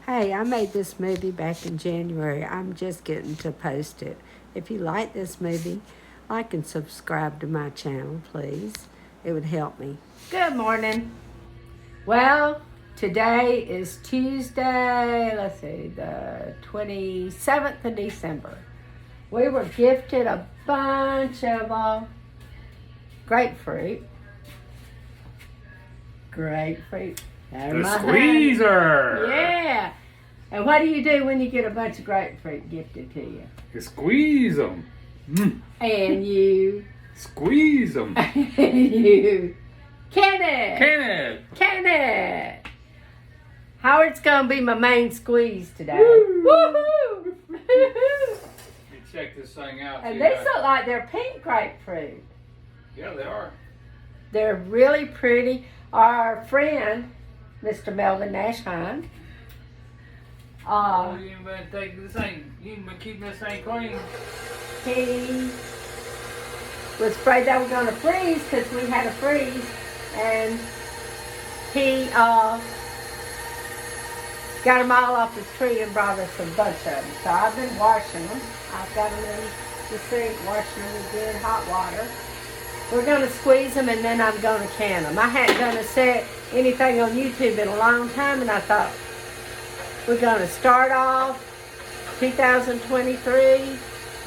Hey, I made this smoothie back in January. I'm just getting to post it. If you like this movie, like and subscribe to my channel, please. It would help me. Good morning. Well, today is Tuesday, let's see, the 27th of December. We were gifted a bunch of grapefruit. Grapefruit. The squeezer! Yeah. And what do you do when you get a bunch of grapefruit gifted to you? You squeeze them. And you... Squeeze them. you... Can it! Can it! Howard's going to be my main squeeze today. Woohoo! You check this thing out. And these look like they're pink grapefruit. Yeah, they are. They're really pretty. Our friend, Mr. Melvin Nashheim. You ain't been taking this thing. You ain't been keeping this thing clean. He was afraid they were going to freeze because we had a freeze. And he got them all off the tree and brought us a bunch of them. So I've been washing them. I've got them in the sink, washing them with good hot water. We're going to squeeze them and then I'm going to can them. I hadn't done anything on YouTube in a long time, and I thought we're going to start off 2023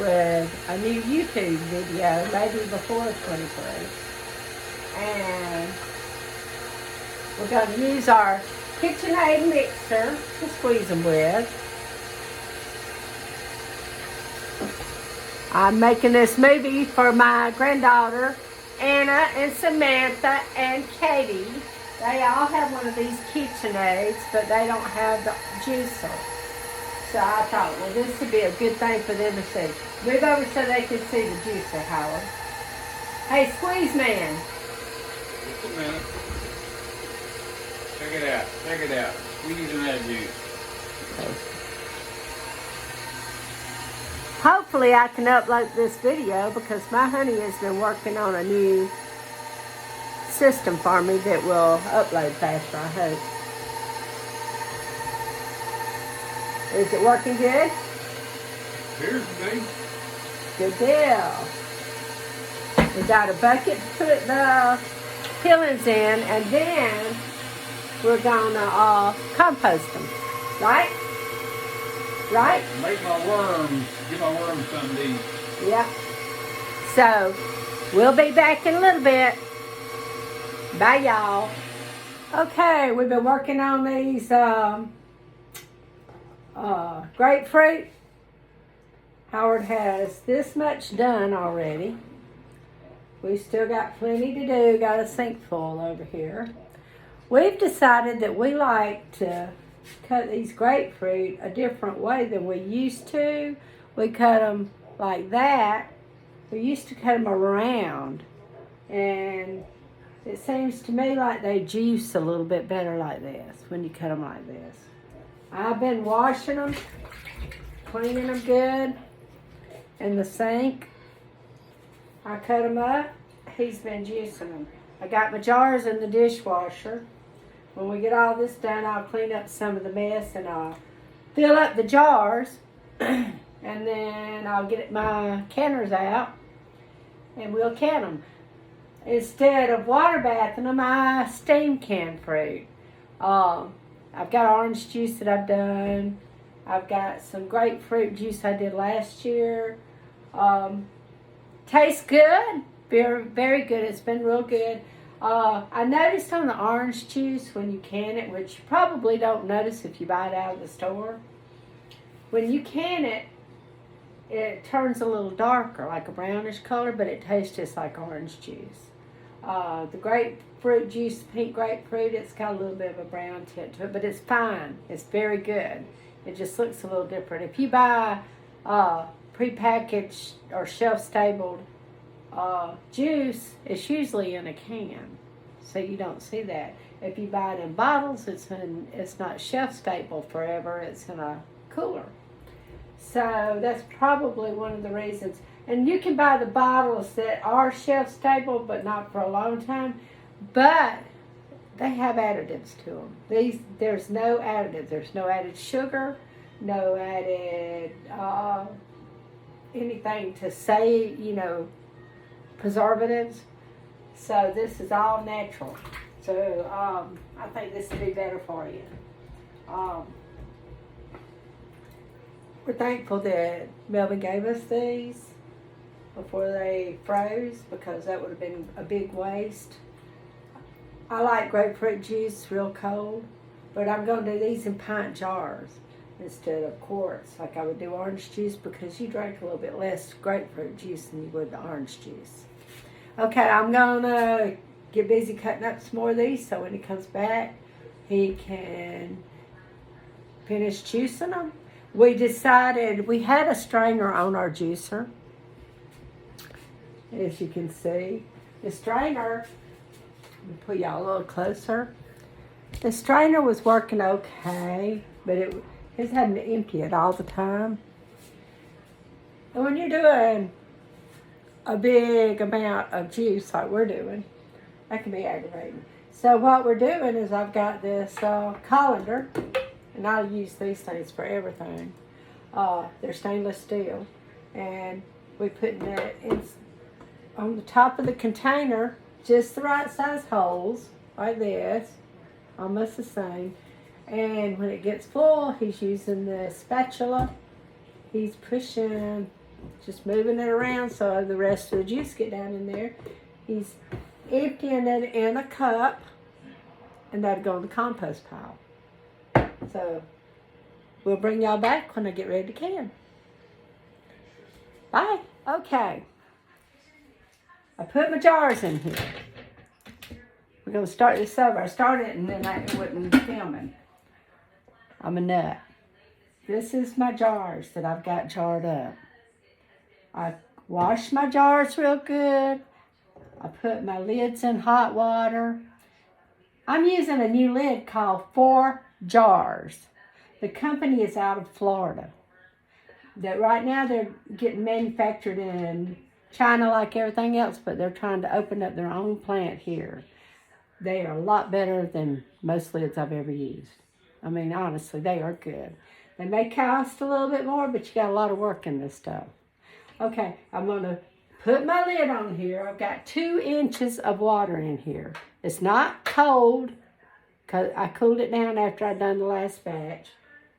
with a new YouTube video, maybe before 23. And we're going to use our KitchenAid mixer to squeeze them with. I'm making this movie for my granddaughter, Anna and Samantha and Katie. They all have one of these KitchenAids, but they don't have the juicer. So I thought, well, this would be a good thing for them to see. Move over so they can see the juicer, Howard. Hey, squeeze man. Just a minute. Check it out. Check it out. Squeezing that juice. Hopefully I can upload this video because my honey has been working on a new system for me that will upload faster, I hope. Is it working good? Here's the big. Good deal. We got a bucket to put the peelings in, and then we're gonna compost them, right? Right? Make my worms. Give my worms something to eat. Yep. So, we'll be back in a little bit. Bye, y'all. Okay, we've been working on these grapefruit. Howard has this much done already. We still got plenty to do. Got a sink full over here. We've decided that we like to cut these grapefruit a different way than we used to. We cut them like that. We used to cut them around, and it seems to me like they juice a little bit better like this when you cut them like this. I've been washing them, cleaning them good in the sink. I cut them up. He's been juicing them. I got my jars in the dishwasher. When we get all this done, I'll clean up some of the mess and I'll fill up the jars. And then I'll get my canners out and we'll can them. Instead of water bathing them, I steam can fruit. I've got orange juice that I've done. I've got some grapefruit juice I did last year. Tastes good. Very, very good. It's been real good. I noticed on the orange juice when you can it, which you probably don't notice if you buy it out of the store, when you can it, it turns a little darker, like a brownish color, but it tastes just like orange juice. The grapefruit juice, pink grapefruit, it's got a little bit of a brown tint to it, but it's fine. It's very good. It just looks a little different. If you buy prepackaged or shelf-stabled juice, it's usually in a can, so you don't see that. If you buy it in bottles, it's not shelf stable forever. It's in a cooler. So that's probably one of the reasons. And you can buy the bottles that are shelf stable, but not for a long time. But they have additives to them. There's no additives. There's no added sugar, no added anything to say, preservatives. So this is all natural. So I think this would be better for you. We're thankful that Melvin gave us these before they froze, because that would have been a big waste. I like grapefruit juice real cold, but I'm going to do these in pint jars instead of quarts like I would do orange juice, because you drink a little bit less grapefruit juice than you would the orange juice. Okay, I'm going to get busy cutting up some more of these so when he comes back, he can finish juicing them. We decided, we had a strainer on our juicer, as you can see. The strainer, let me put y'all a little closer. The strainer was working okay, but it had to empty it all the time. And when you're doing a big amount of juice like we're doing, that can be aggravating. So what we're doing is I've got this colander, and I'll use these things for everything. They're stainless steel, and we're putting it in on the top of the container, just the right size holes, like this, almost the same. And when it gets full, he's using the spatula. He's pushing, just moving it around so the rest of the juice get down in there. He's emptying it in a cup, and that'll go in the compost pile. So we'll bring y'all back when I get ready to can. Bye. Okay. I put my jars in here. We're going to start this over. I started and then it wasn't filming. I'm a nut. This is my jars that I've got jarred up. I washed my jars real good. I put my lids in hot water. I'm using a new lid called 4 Jars. The company is out of Florida. That right now they're getting manufactured in China like everything else, but they're trying to open up their own plant here. They are a lot better than most lids I've ever used. I mean, honestly, they are good. They may cost a little bit more, but you got a lot of work in this stuff. Okay, I'm going to put my lid on here. I've got 2 inches of water in here. It's not cold, because I cooled it down after I'd done the last batch,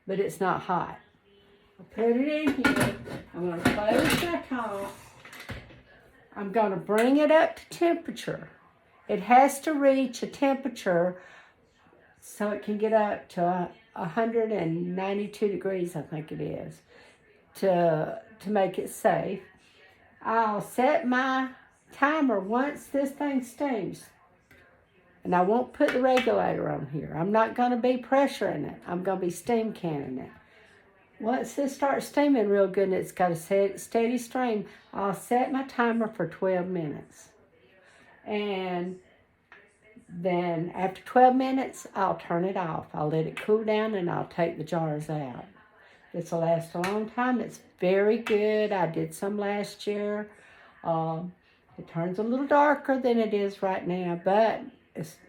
but it's not hot. I'll put it in here. I'm going to close my top. I'm going to bring it up to temperature. It has to reach a temperature so it can get up to 192 degrees, I think it is, to make it safe. I'll set my timer once this thing steams. And I won't put the regulator on here. I'm not going to be pressuring it. I'm going to be steam canning it. Once this starts steaming real good and it's got a steady stream, I'll set my timer for 12 minutes. And then after 12 minutes, I'll turn it off. I'll let it cool down and I'll take the jars out. This will last a long time. It's very good. I did some last year. It turns a little darker than it is right now, but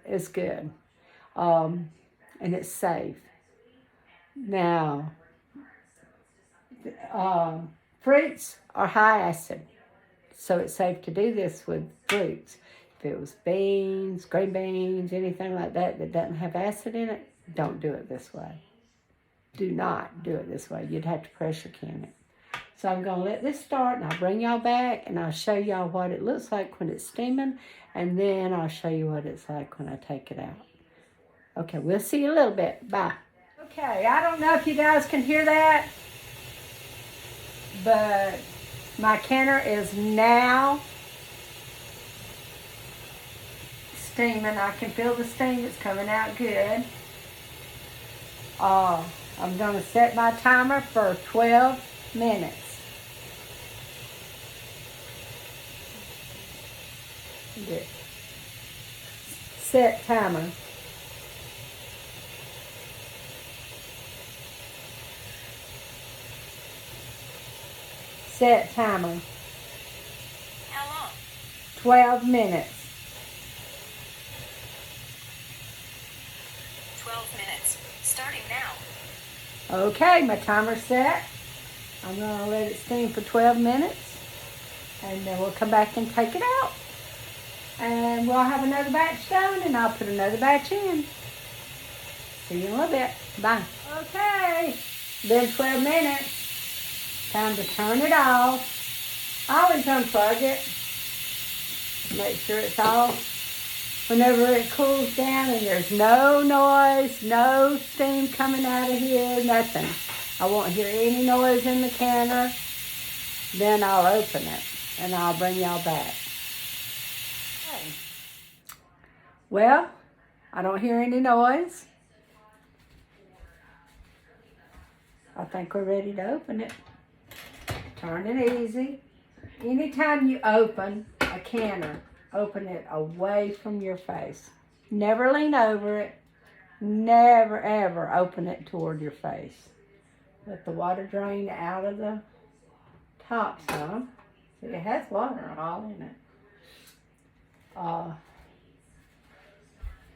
it's good. And it's safe. Now, fruits are high acid, so it's safe to do this with fruits. If it was beans, green beans, anything like that that doesn't have acid in it, don't do it this way. Do not do it this way. You'd have to pressure can it. So I'm going to let this start, and I'll bring y'all back, and I'll show y'all what it looks like when it's steaming, and then I'll show you what it's like when I take it out. Okay, we'll see you a little bit. Bye. Okay, I don't know if you guys can hear that, but my canner is now steaming. I can feel the steam. It's coming out good. I'm going to set my timer for 12 minutes. Good. Set timer. Set timer. How long? 12 minutes. Okay, my timer's set. I'm going to let it steam for 12 minutes. And then we'll come back and take it out. And we'll have another batch done, and I'll put another batch in. See you in a little bit. Bye. Okay, been 12 minutes. Time to turn it off. I always unplug it. Make sure it's off. Whenever it cools down and there's no noise, no steam coming out of here, nothing. I won't hear any noise in the canner. Then I'll open it and I'll bring y'all back. Okay. Well, I don't hear any noise. I think we're ready to open it. Turn it easy. Anytime you open a canner, open it away from your face. Never lean over it. Never, ever open it toward your face. Let the water drain out of the top some. See, it has water all in it.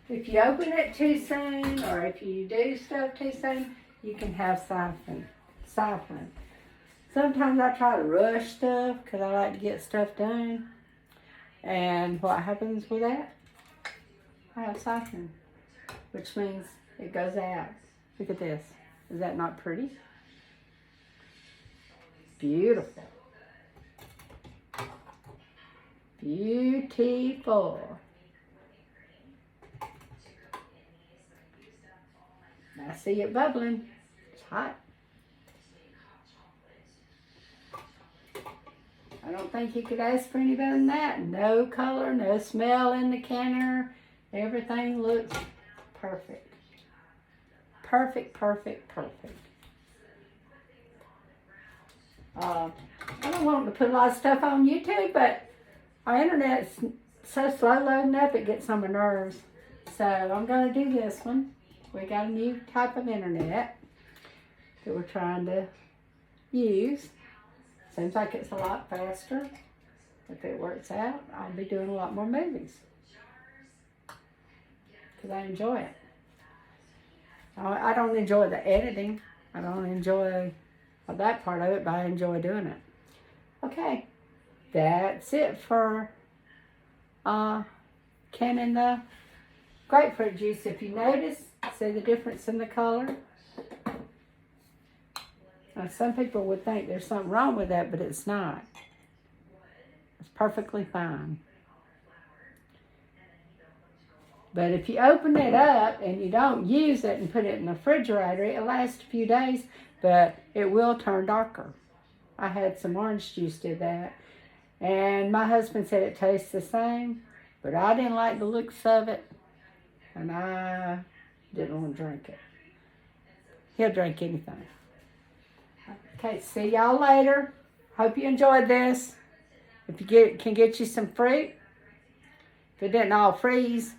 If you open it too soon, or if you do stuff too soon, you can have siphoning. Sometimes I try to rush stuff because I like to get stuff done. And what happens with that? I have siphoning, which means it goes out. Look at this. Is that not pretty? Beautiful. Beautiful. I see it bubbling. It's hot. I don't think you could ask for any better than that. No color, no smell in the canner. Everything looks perfect. Perfect, perfect, perfect. I don't want to put a lot of stuff on YouTube, but our internet's so slow loading up, it gets on my nerves. So I'm going to do this one. We got a new type of internet that we're trying to use. Seems like it's a lot faster. If it works out, I'll be doing a lot more movies. Because I enjoy it. I don't enjoy the editing. I don't enjoy that part of it, but I enjoy doing it. Okay. That's it for canning the grapefruit juice. If you notice, see the difference in the color? Now, some people would think there's something wrong with that, but it's not. It's perfectly fine. But if you open it up and you don't use it and put it in the refrigerator, it'll last a few days, but it will turn darker. I had some orange juice do that. And my husband said it tastes the same, but I didn't like the looks of it, and I didn't want to drink it. He'll drink anything. Okay, see y'all later. Hope you enjoyed this. If you can get you some fruit, if it didn't all freeze,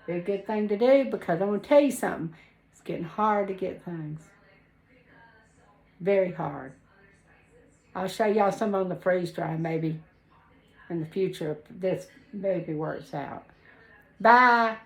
be a good thing to do, because I'm going to tell you something. It's getting hard to get things. Very hard. I'll show y'all some on the freeze dry maybe in the future if this maybe works out. Bye.